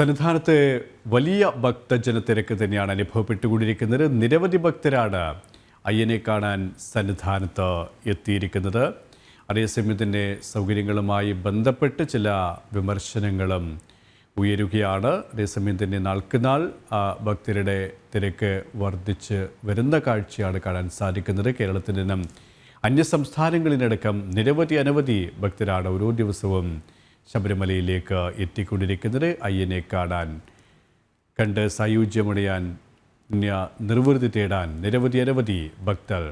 സന്നിധാനത്ത് വലിയ ഭക്തജനത്തിരക്ക് തന്നെയാണ് അനുഭവപ്പെട്ടുകൊണ്ടിരിക്കുന്നത്. നിരവധി ഭക്തരാണ് അയ്യനെ കാണാൻ സന്നിധാനത്ത് എത്തിയിരിക്കുന്നത്. അതേസമയം തന്നെ സൗകര്യങ്ങളുമായി ബന്ധപ്പെട്ട് ചില വിമർശനങ്ങളും ഉയരുകയാണ്. അതേസമയം തന്നെ നാൾക്കുനാൾ ഭക്തരുടെ തിരക്ക് വർദ്ധിച്ച് വരുന്ന കാഴ്ചയാണ് കാണാൻ സാധിക്കുന്നത്. കേരളത്തിൽ നിന്നും അന്യസംസ്ഥാനങ്ങളിലടക്കം അനവധി ഭക്തരാണ് ഓരോ ദിവസവും ശബരിമലയിലേക്ക് എത്തിക്കൊണ്ടിരിക്കുന്നത്. അയ്യനെ കാണാൻ കണ്ട് സായുജ്യമണിയാൻ നിർവൃതി തേടാൻ അനവധി ഭക്തർ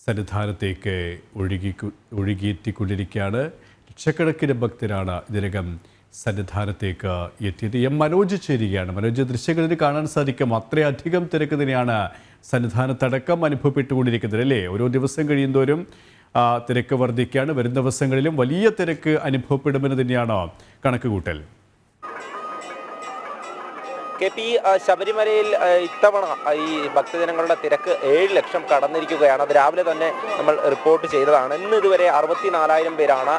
സന്നിധാനത്തേക്ക് ഒഴുകിയെത്തിക്കൊണ്ടിരിക്കുകയാണ്. ലക്ഷക്കണക്കിന് ഭക്തരാണ് ഇതിനകം സന്നിധാനത്തേക്ക് എത്തിയത്. മനോജ് ചേരുകയാണ്. മനോജ്, ദൃശ്യങ്ങളിൽ കാണാൻ സാധിക്കും അത്രയധികം തിരക്ക് തന്നെയാണ് സന്നിധാനത്തടക്കം അനുഭവപ്പെട്ടുകൊണ്ടിരിക്കുന്നത് അല്ലേ? ഓരോ ദിവസം കഴിയുന്തോറും തിരക്ക് വർദ്ധിക്കുകയാണ്. വരും ദിവസങ്ങളിലും വലിയ തിരക്ക് അനുഭവപ്പെടുമെന്ന് തന്നെയാണ് കണക്കുകൂട്ടൽ. KP ശബരിമലയിൽ ഇത്തവണ ഈ ഭക്തജനങ്ങളുടെ തിരക്ക് 7 ലക്ഷം കടന്നിരിക്കുകയാണ്. അത് രാവിലെ തന്നെ നമ്മൾ റിപ്പോർട്ട് ചെയ്തതാണ്. ഇന്ന് ഇതുവരെ 64,000 പേരാണ്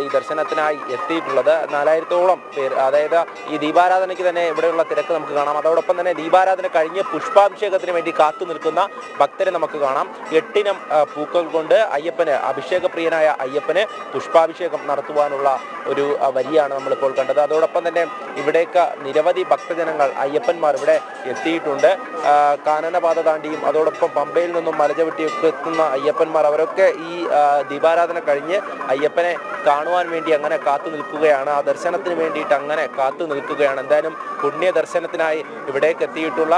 ഈ ദർശനത്തിനായി എത്തിയിട്ടുള്ളത്. 4,000-ഓളം പേർ, അതായത് ഈ ദീപാരാധനയ്ക്ക് തന്നെ ഇവിടെയുള്ള തിരക്ക് നമുക്ക് കാണാം. അതോടൊപ്പം തന്നെ ദീപാരാധന കഴിഞ്ഞ് പുഷ്പാഭിഷേകത്തിന് വേണ്ടി കാത്തു നിൽക്കുന്ന ഭക്തരെ നമുക്ക് കാണാം. 8 ഇനം പൂക്കൾ കൊണ്ട് അയ്യപ്പന്, അഭിഷേകപ്രിയനായ അയ്യപ്പന് പുഷ്പാഭിഷേകം നടത്തുവാനുള്ള ഒരു വരിയാണ് നമ്മളിപ്പോൾ കണ്ടത്. അതോടൊപ്പം തന്നെ ഇവിടേക്ക് നിരവധി ഭക്തജനങ്ങൾ, അയ്യപ്പന്മാർ ഇവിടെ എത്തിയിട്ടുണ്ട്. കാനനപാത താണ്ടിയും അതോടൊപ്പം പമ്പയിൽ നിന്നും മലചവിട്ടിയൊക്കെ എത്തുന്ന അയ്യപ്പന്മാർ, അവരൊക്കെ ഈ ദീപാരാധന കഴിഞ്ഞ് അയ്യപ്പനെ കാണുവാൻ വേണ്ടി അങ്ങനെ കാത്തു നിൽക്കുകയാണ്. ആ ദർശനത്തിന് വേണ്ടിയിട്ട് അങ്ങനെ കാത്തു നിൽക്കുകയാണ്. എന്തായാലും പുണ്യ ദർശനത്തിനായി ഇവിടേക്ക് എത്തിയിട്ടുള്ള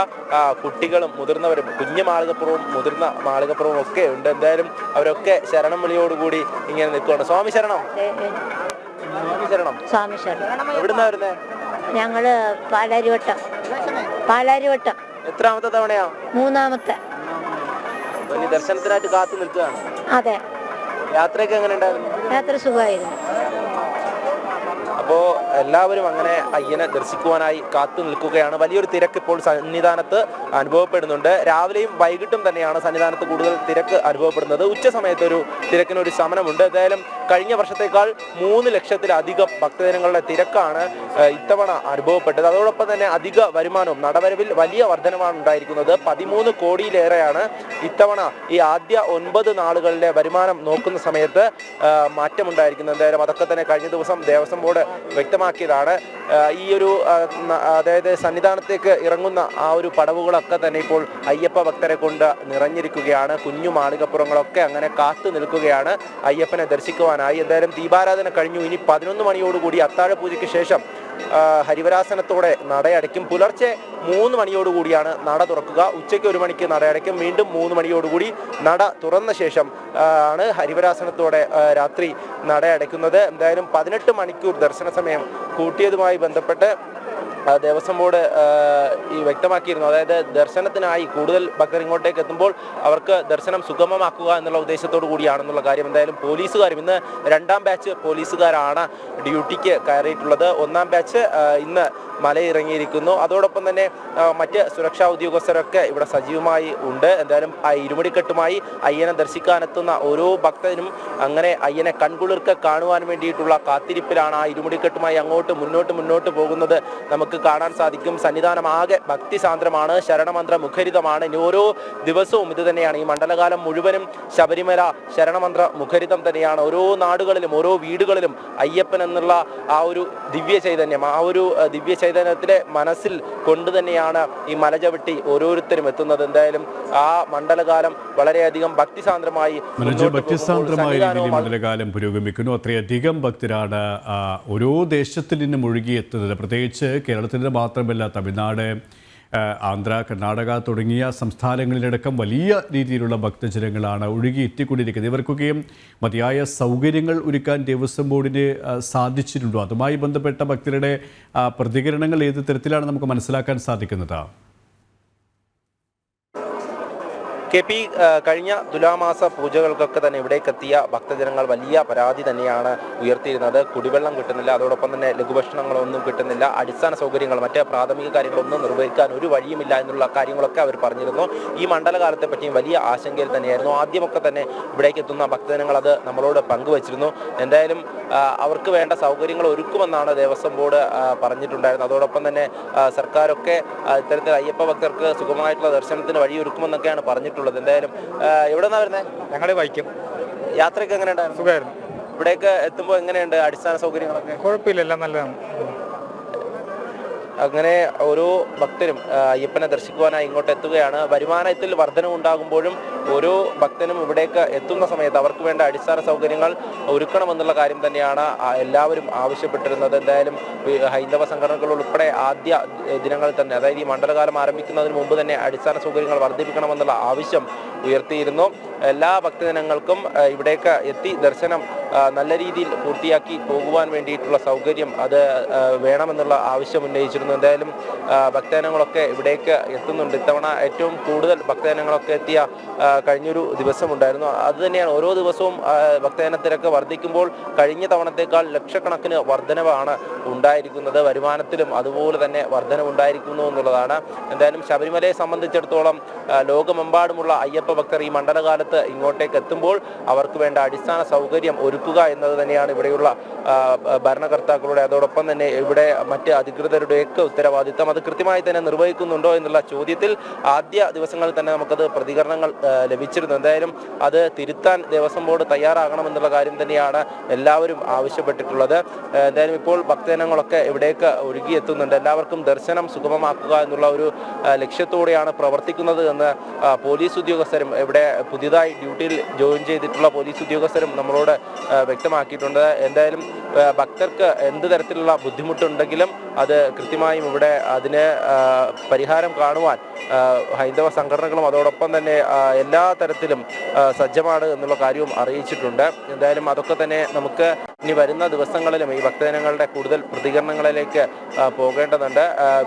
കുട്ടികളും മുതിർന്നവരും, കുഞ്ഞു മാളികപ്പുറവും മുതിർന്ന മാളികപ്പുറവും ഒക്കെ ഉണ്ട്. എന്തായാലും അവരൊക്കെ ശരണം വിളിയോടുകൂടി ഇങ്ങനെ നിൽക്കുകയാണ്. സ്വാമി ശരണം. സ്വാമി ശരണം. എവിടുന്നാ വരുന്നേ? ഞങ്ങള് പാലാരിവട്ടം. എത്രാമത്തെ തവണയാ? 3ാമത്തെ. ദർശനത്തിനായിട്ട് കാത്തു നിൽക്കുകയാണ്. അതെ. യാത്രയൊക്കെ എങ്ങനെ ഉണ്ടായിരുന്നു? യാത്ര സുഖമായിരുന്നു. അപ്പോൾ എല്ലാവരും അങ്ങനെ അയ്യനെ ദർശിക്കുവാനായി കാത്തു നിൽക്കുകയാണ്. വലിയൊരു തിരക്ക് ഇപ്പോൾ സന്നിധാനത്ത് അനുഭവപ്പെടുന്നുണ്ട്. രാവിലെയും വൈകിട്ടും തന്നെയാണ് സന്നിധാനത്ത് കൂടുതൽ തിരക്ക് അനുഭവപ്പെടുന്നത്. ഉച്ച സമയത്തൊരു തിരക്കിനൊരു ശമനമുണ്ട്. എന്തായാലും കഴിഞ്ഞ വർഷത്തേക്കാൾ 3 ലക്ഷത്തിലധികം ഭക്തജനങ്ങളുടെ തിരക്കാണ് ഇത്തവണ അനുഭവപ്പെട്ടത്. അതോടൊപ്പം തന്നെ അധിക വരുമാനവും, നടവരവിൽ വലിയ വർധനമാണ് ഉണ്ടായിരിക്കുന്നത്. 13 കോടിയിലേറെയാണ് ഇത്തവണ ഈ ആദ്യ 9 നാളുകളിലെ വരുമാനം നോക്കുന്ന സമയത്ത് മാറ്റമുണ്ടായിരിക്കുന്നത്. എന്തായാലും അതൊക്കെ തന്നെ കഴിഞ്ഞ ദിവസം ദേവസ്വം ബോർഡ് വ്യക്തമാക്കിയതാണ്. ഈ ഒരു അതായത് സന്നിധാനത്തേക്ക് ഇറങ്ങുന്ന ആ ഒരു പടവുകളൊക്കെ തന്നെ ഇപ്പോൾ അയ്യപ്പ ഭക്തരെ കൊണ്ട് നിറഞ്ഞിരിക്കുകയാണ്. കുഞ്ഞു മാളികപ്പുറങ്ങളൊക്കെ അങ്ങനെ കാത്തു നിൽക്കുകയാണ് അയ്യപ്പനെ ദർശിക്കുവാനായി. എന്തായാലും ദീപാരാധന കഴിഞ്ഞു. ഇനി 11 മണിയോടുകൂടി അത്താഴ പൂജയ്ക്ക് ശേഷം ഹരിവരാസനത്തോടെ നടയടയ്ക്കും. പുലർച്ചെ 3 മണിയോടുകൂടിയാണ് നട തുറക്കുക. ഉച്ചയ്ക്ക് 1 മണിക്ക് നടയടയ്ക്കും. വീണ്ടും 3 മണിയോടുകൂടി നട തുറന്ന ശേഷം ആണ് ഹരിവരാസനത്തോടെ രാത്രി നടയടയ്ക്കുന്നത്. എന്തായാലും 18 മണിക്കൂർ ദർശന സമയം കൂട്ടിയതുമായി ബന്ധപ്പെട്ട് ദേവസ്വം ബോർഡ് ഈ വ്യക്തമാക്കിയിരുന്നു. അതായത് ദർശനത്തിനായി കൂടുതൽ ഭക്തർ ഇങ്ങോട്ടേക്ക് എത്തുമ്പോൾ അവർക്ക് ദർശനം സുഗമമാക്കുക എന്നുള്ള ഉദ്ദേശത്തോടു കൂടിയാണെന്നുള്ള കാര്യം. എന്തായാലും പോലീസുകാരും ഇന്ന് 2ാം ബാച്ച് പോലീസുകാരാണ് ഡ്യൂട്ടിക്ക് കയറിയിട്ടുള്ളത്. 1ാം ബാച്ച് ഇന്ന് മലയിറങ്ങിയിരിക്കുന്നു. അതോടൊപ്പം തന്നെ മറ്റ് സുരക്ഷാ ഉദ്യോഗസ്ഥരൊക്കെ ഇവിടെ സജീവമായി ഉണ്ട്. എന്തായാലും ആ ഇരുമുടിക്കെട്ടുമായി അയ്യനെ ദർശിക്കാനെത്തുന്ന ഓരോ ഭക്തനും അങ്ങനെ അയ്യനെ കൺകുളിർക്കെ കാണുവാൻ വേണ്ടിയിട്ടുള്ള കാത്തിരിപ്പിലാണ്. ആ ഇരുമുടിക്കെട്ടുമായി അങ്ങോട്ട് മുന്നോട്ട് പോകുന്നത് നമുക്ക് കാണാൻ സാധിക്കും. സന്നിധാനം ആകെ ഭക്തിസാന്ദ്രമാണ്, ശരണമന്ത്ര മുഖരിതമാണ്. ഇനി ഓരോ ദിവസവും ഇത് തന്നെയാണ്. ഈ മണ്ഡലകാലം മുഴുവനും ശബരിമല ശരണമന്ത്ര മുഖരിതം തന്നെയാണ്. ഓരോ നാടുകളിലും ഓരോ വീടുകളിലും അയ്യപ്പൻ എന്നുള്ള ആ ഒരു ദിവ്യ ചൈതന്യം, ആ ഒരു ദിവ്യ ചൈതന്യത്തിലെ മനസ്സിൽ കൊണ്ട് തന്നെയാണ് ഈ മലചവിട്ടി ഓരോരുത്തരും എത്തുന്നത്. എന്തായാലും ആ മണ്ഡലകാലം വളരെയധികം ഭക്തിസാന്ദ്രമായി മണ്ഡലകാലം പുരോഗമിക്കുന്നു. അത്രയധികം ഭക്തരാണ് ഓരോ ദേശത്തിൽ നിന്നും ഒഴുകിയെത്തുന്നത്. പ്രത്യേകിച്ച് കേരളത്തിൻ്റെ മാത്രമല്ല, തമിഴ്നാട്, ആന്ധ്ര, കർണാടക തുടങ്ങിയ സംസ്ഥാനങ്ങളിലടക്കം വലിയ രീതിയിലുള്ള ഭക്തജനങ്ങളാണ് ഒഴുകി എത്തിക്കൊണ്ടിരിക്കുന്നത്. ഇവർക്കൊക്കെയും മതിയായ സൗകര്യങ്ങൾ ഒരുക്കാൻ ദേവസ്വം ബോർഡിന് സാധിച്ചിട്ടുണ്ടോ? അതുമായി ബന്ധപ്പെട്ട ഭക്തരുടെ പ്രതികരണങ്ങൾ ഏത് തരത്തിലാണ് നമുക്ക് മനസ്സിലാക്കാൻ സാധിക്കുന്നത്? KP കഴിഞ്ഞ തുലാമാസ പൂജകൾക്കൊക്കെ തന്നെ ഇവിടേക്കെത്തിയ ഭക്തജനങ്ങൾ വലിയ പരാതി തന്നെയാണ് ഉയർത്തിയിരുന്നത്. കുടിവെള്ളം കിട്ടുന്നില്ല, അതോടൊപ്പം തന്നെ ലഘുഭക്ഷണങ്ങളൊന്നും കിട്ടുന്നില്ല, അടിസ്ഥാന സൗകര്യങ്ങൾ മറ്റ് പ്രാഥമിക കാര്യങ്ങളൊന്നും നിർവഹിക്കാൻ ഒരു വഴിയുമില്ല എന്നുള്ള കാര്യങ്ങളൊക്കെ അവർ പറഞ്ഞിരുന്നു. ഈ മണ്ഡലകാലത്തെ പറ്റിയും വലിയ ആശങ്കയിൽ തന്നെയായിരുന്നു. ആദ്യമൊക്കെ തന്നെ ഇവിടേക്ക് എത്തുന്ന ഭക്തജനങ്ങൾ അത് നമ്മളോട് പങ്കുവച്ചിരുന്നു. എന്തായാലും അവർക്ക് വേണ്ട സൗകര്യങ്ങൾ ഒരുക്കുമെന്നാണ് ദേവസ്വം ബോർഡ് പറഞ്ഞിട്ടുണ്ടായിരുന്നത്. അതോടൊപ്പം തന്നെ സർക്കാരൊക്കെ ഇത്തരത്തിൽ അയ്യപ്പ ഭക്തർക്ക് സുഗമമായിട്ടുള്ള ദർശനത്തിന് വഴിയൊരുക്കുമെന്നൊക്കെയാണ് പറഞ്ഞിട്ടുള്ളത്. എന്തായാലും എവിടെ നിന്നാണ് വരുന്നത്? ഞങ്ങൾ വൈക്കും. യാത്രയ്ക്ക് എങ്ങനെ ഉണ്ടായിരുന്നു? സുഖമായിരുന്നു. ഇവിടേക്ക് എത്തുമ്പോൾ എങ്ങനെയുണ്ട് അടിസ്ഥാന സൗകര്യങ്ങളൊക്കെ? കുഴപ്പമില്ല, എല്ലാം നല്ലതാണ്. അങ്ങനെ ഓരോ ഭക്തരും അയ്യപ്പനെ ദർശിക്കുവാനായി ഇങ്ങോട്ട് എത്തുകയാണ്. വരുമാനത്തിൽ വർധനവുണ്ടാകുമ്പോഴും ഓരോ ഭക്തനും ഇവിടേക്ക് എത്തുന്ന സമയത്ത് അവർക്ക് വേണ്ട അടിസ്ഥാന സൗകര്യങ്ങൾ ഒരുക്കണമെന്നുള്ള കാര്യം തന്നെയാണ് എല്ലാവരും ആവശ്യപ്പെട്ടിരുന്നത്. എന്തായാലും ഹൈന്ദവ സംഘടനകൾ ഉൾപ്പെടെ ആദ്യ ദിനങ്ങളിൽ തന്നെ, അതായത് ഈ മണ്ഡലകാലം ആരംഭിക്കുന്നതിന് മുമ്പ് തന്നെ അടിസ്ഥാന സൗകര്യങ്ങൾ വർദ്ധിപ്പിക്കണമെന്നുള്ള ആവശ്യം ഉയർത്തിയിരുന്നു. എല്ലാ ഭക്തജനങ്ങൾക്കും ഇവിടേക്ക് എത്തി ദർശനം നല്ല രീതിയിൽ പൂർത്തിയാക്കി പോകുവാൻ വേണ്ടിയിട്ടുള്ള സൗകര്യം അത് വേണമെന്നുള്ള ആവശ്യം ഉന്നയിച്ചിരുന്നു. എന്തായാലും ഭക്തജനങ്ങളൊക്കെ ഇവിടേക്ക് എത്തുന്നുണ്ട്. ഇത്തവണ ഏറ്റവും കൂടുതൽ ഭക്തജനങ്ങളൊക്കെ എത്തിയ കഴിഞ്ഞൊരു ദിവസമുണ്ടായിരുന്നു. അതുതന്നെയാണ് ഓരോ ദിവസവും ഭക്തജന തിരക്ക് വർദ്ധിക്കുമ്പോൾ കഴിഞ്ഞ തവണത്തേക്കാൾ ലക്ഷക്കണക്കിന് വർധനവാണ് ഉണ്ടായിരിക്കുന്നത്. വരുമാനത്തിലും അതുപോലെ തന്നെ വർധനവുണ്ടായിരിക്കുന്നു എന്നുള്ളതാണ്. എന്തായാലും ശബരിമലയെ സംബന്ധിച്ചിടത്തോളം ലോകമെമ്പാടുമുള്ള അയ്യപ്പ ഭക്തർ ഈ മണ്ഡലകാലത്ത് ഇങ്ങോട്ടേക്ക് എത്തുമ്പോൾ അവർക്ക് വേണ്ട അടിസ്ഥാന സൗകര്യം ഒരുക്കുക എന്നത് തന്നെയാണ് ഇവിടെയുള്ള ഭരണകർത്താക്കളുടെ, അതോടൊപ്പം തന്നെ ഇവിടെ മറ്റ് അധികൃതരുടെയൊക്കെ ഉത്തരവാദിത്തം. അത് കൃത്യമായി തന്നെ നിർവഹിക്കുന്നുണ്ടോ എന്നുള്ള ചോദ്യത്തിൽ ആദ്യ ദിവസങ്ങളിൽ തന്നെ നമുക്കത് പ്രതികരണങ്ങൾ ലഭിച്ചിരുന്നു. എന്തായാലും അത് തിരുത്താൻ ദേവസ്വം ബോർഡ് തയ്യാറാകണമെന്നുള്ള കാര്യം തന്നെയാണ് എല്ലാവരും ആവശ്യപ്പെട്ടിട്ടുള്ളത്. എന്തായാലും ഇപ്പോൾ ഭക്തജനങ്ങളൊക്കെ ഇവിടേക്ക് ഒഴുകിയെത്തുന്നുണ്ട്. എല്ലാവർക്കും ദർശനം സുഗമമാക്കുക എന്നുള്ള ഒരു ലക്ഷ്യത്തോടെയാണ് പ്രവർത്തിക്കുന്നത് എന്ന് പോലീസ് ഉദ്യോഗസ്ഥരും ഇവിടെ പുതിയതായി ഡ്യൂട്ടിയിൽ ജോയിൻ ചെയ്തിട്ടുള്ള പോലീസ് ഉദ്യോഗസ്ഥരും നമ്മളോട് വ്യക്തമാക്കിയിട്ടുണ്ട്. എന്തായാലും ഭക്തർക്ക് എന്ത് തരത്തിലുള്ള ബുദ്ധിമുട്ടുണ്ടെങ്കിലും അത് കൃത്യമായും ഇവിടെ അതിന് പരിഹാരം കാണുവാൻ ഹൈന്ദവ സംഘടനകളും അതോടൊപ്പം തന്നെ എല്ലാ തരത്തിലും സജ്ജമാണ് എന്നുള്ള കാര്യവും അറിയിച്ചിട്ടുണ്ട്. എന്തായാലും അതൊക്കെ തന്നെ നമുക്ക് ഇനി വരുന്ന ദിവസങ്ങളിലും ഈ ഭക്തജനങ്ങളുടെ കൂടുതൽ പ്രതികരണങ്ങളിലേക്ക് പോകേണ്ടതുണ്ട്.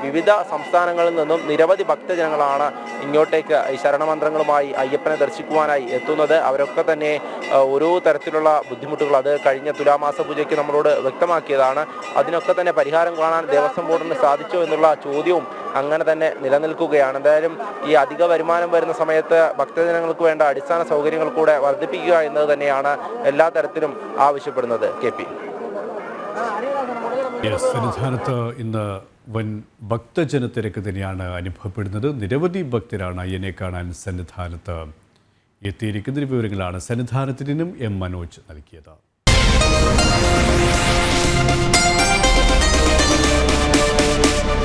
വിവിധ സംസ്ഥാനങ്ങളിൽ നിന്നും നിരവധി ഭക്തജനങ്ങളാണ് ഇങ്ങോട്ടേക്ക് ഈ ശരണമന്ത്രങ്ങളുമായി അയ്യപ്പനെ ദർശിക്കുവാനായി എത്തുന്നത്. അവരൊക്കെ തന്നെ ഓരോ തരത്തിലുള്ള ബുദ്ധിമുട്ടുകൾ അത് കഴിഞ്ഞ തുലാമാസ പൂജയ്ക്ക് നമ്മളോട് വ്യക്തമാക്കിയതാണ്. അതിനൊക്കെ തന്നെ പരിഹാരം കാണാൻ ദേവസ്വം ബോർഡിന് സാധിച്ചോ എന്നുള്ള ചോദ്യവും അങ്ങനെ തന്നെ നിലനിൽക്കുകയാണ്. എന്തായാലും ഈ അധിക വരുമാനം വരുന്ന സമയത്ത് ഭക്തജനങ്ങൾക്ക് വേണ്ട അടിസ്ഥാന സൗകര്യങ്ങൾ കൂടെ വർദ്ധിപ്പിക്കുക എന്നത് തന്നെയാണ് എല്ലാ തരത്തിലും ആവശ്യപ്പെടുന്നത്. KP സന്നിധാനത്ത് ഇന്ന് വൻ ഭക്തജന തിരക്ക് തന്നെയാണ് അനുഭവപ്പെടുന്നത്. നിരവധി ഭക്തരാണ് അയ്യനെ കാണാൻ സന്നിധാനത്ത് എത്തിയിരിക്കുന്ന വിവരങ്ങളാണ് സന്നിധാനത്തിൽ നിന്നും M. മനോജ് നൽകിയത്.